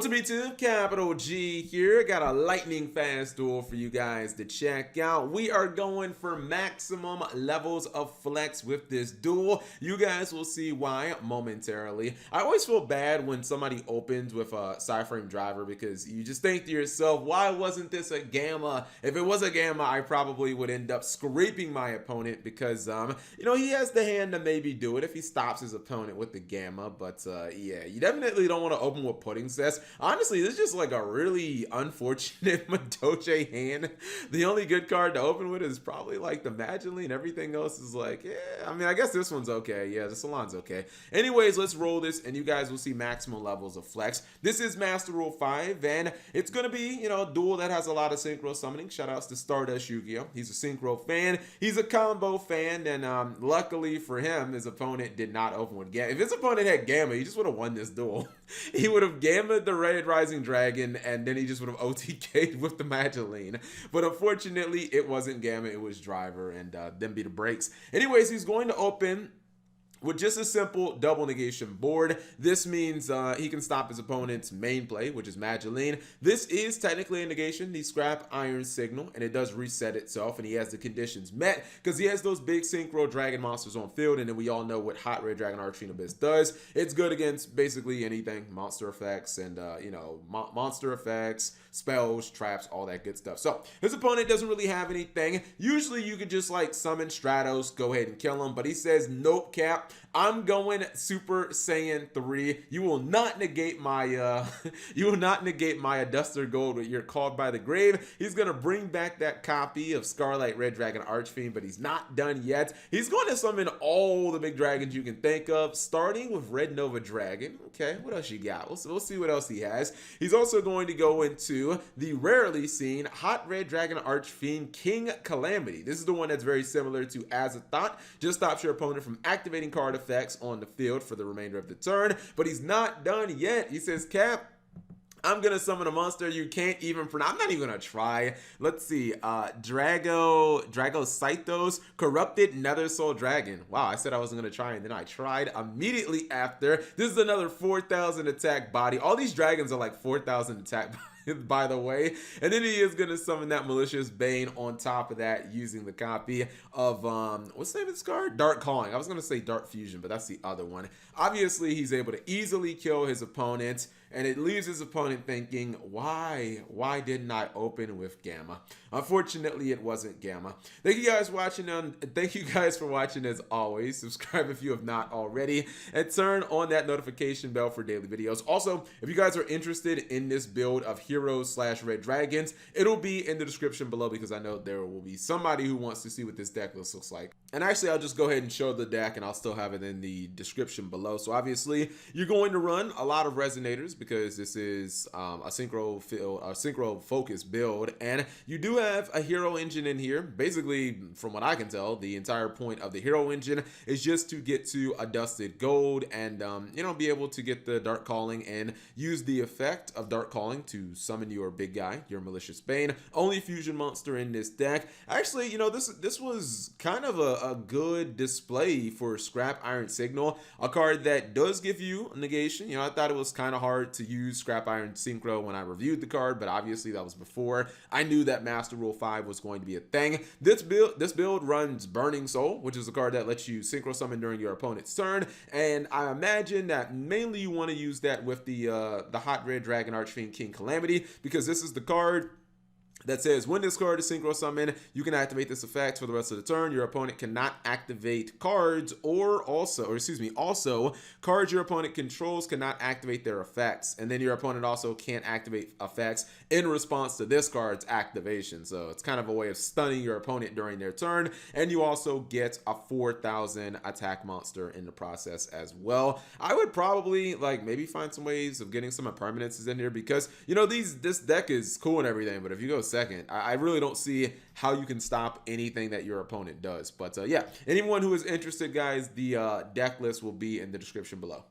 What's up YouTube, Capital G here. Got a lightning fast duel for you guys to check out. We are going for maximum levels of flex with this duel. You guys will see why momentarily. I always feel bad when somebody opens with a Cyframe driver because you just think to yourself, why wasn't this a gamma? If it was a gamma, I probably would end up scraping my opponent because he has the hand to maybe do it if he stops his opponent with the gamma. But yeah, you definitely don't want to open with pudding cess. Honestly, this is just like a really unfortunate Madoche hand. The only good card to open with is probably like the Magically, and everything else is like, yeah, I mean, I guess this one's okay. Yeah, the Salon's okay. Anyways, let's roll this, and you guys will see maximum levels of flex. This is Master Rule 5, and it's going to be, a duel that has a lot of synchro summoning. Shoutouts to Stardust Yu-Gi-Oh! He's a synchro fan. He's a combo fan, and luckily for him, his opponent did not open with Gamma. If his opponent had Gamma, he just would have won this duel. He would have Gammaed the Red Rising Dragon, and then he just would have OTK'd with the Magically. But unfortunately, it wasn't Gamma, it was Driver, and then be the breaks. Anyways, he's going to open with just a simple double negation board. This means he can stop his opponent's main play, which is Magically. This is technically a negation, the Scrap Iron Signal, and it does reset itself, and he has the conditions met because he has those big Synchro Dragon monsters on field, and then we all know what Hot Red Dragon Archfiend Abyss does. It's good against basically anything, monster effects, and monster effects, spells, traps, all that good stuff. So his opponent doesn't really have anything. Usually you could just like summon Stratos, go ahead and kill him, but he says, nope, Cap, I'm going Super Saiyan 3. You will not negate my Aduster Gold with your Called by the Grave. He's gonna bring back that copy of Scarlet Red Dragon Archfiend, but he's not done yet. He's going to summon all the big dragons you can think of, starting with Red Nova Dragon. Okay, what else you got? We'll see what else he has. He's also going to go into the rarely seen Hot Red Dragon Archfiend King Calamity. This is the one that's very similar to Azathoth. Just stops your opponent from activating card effects on the field for the remainder of the turn, but he's not done yet. He says, Cap, I'm gonna summon a monster you can't even pronounce. I'm not even gonna try. Let's see. Dragocytos Corrupted Nether Soul Dragon. Wow, I said I wasn't gonna try, and then I tried immediately after. This is another 4,000 attack body. All these dragons are like 4,000 attack body, by the way. And then he is gonna summon that Malicious Bane on top of that using the copy of what's the name of this card? Dark Calling. I was gonna say Dark Fusion, but that's the other one. Obviously, he's able to easily kill his opponent, and it leaves his opponent thinking, why didn't I open with Gamma? Unfortunately, it wasn't Gamma. Thank you guys for watching, thank you guys for watching as always. Subscribe if you have not already, and turn on that notification bell for daily videos. Also, if you guys are interested in this build of Heroes / Red Dragons, it'll be in the description below because I know there will be somebody who wants to see what this deck looks like. And actually, I'll just go ahead and show the deck, and I'll still have it in the description below. So obviously, you're going to run a lot of Resonators because this is a synchro focus build, and you do have a hero engine in here. Basically, from what I can tell, the entire point of the hero engine is just to get to Adusted Gold and be able to get the Dark Calling and use the effect of Dark Calling to summon your big guy, your Malicious Bane. Only fusion monster in this deck. Actually, this was kind of a good display for Scrap Iron Signal, a card that does give you a negation. I thought it was kind of hard to use Scrap Iron Synchro when I reviewed the card, but obviously that was before I knew that Master Rule 5 was going to be a thing. This build runs Burning Soul, which is a card that lets you synchro summon during your opponent's turn, and I imagine that mainly you want to use that with the Hot Red Dragon Archfiend King Calamity, because this is the card that says when this card is synchro summoned, you can activate this effect for the rest of the turn. Your opponent cannot activate cards, also cards your opponent controls cannot activate their effects. And then your opponent also can't activate effects in response to this card's activation. So it's kind of a way of stunning your opponent during their turn. And you also get a 4,000 attack monster in the process as well. I would probably maybe find some ways of getting some impermanences in here because this deck is cool and everything, but if you go second, I really don't see how you can stop anything that your opponent does. But yeah, anyone who is interested, guys, the deck list will be in the description below.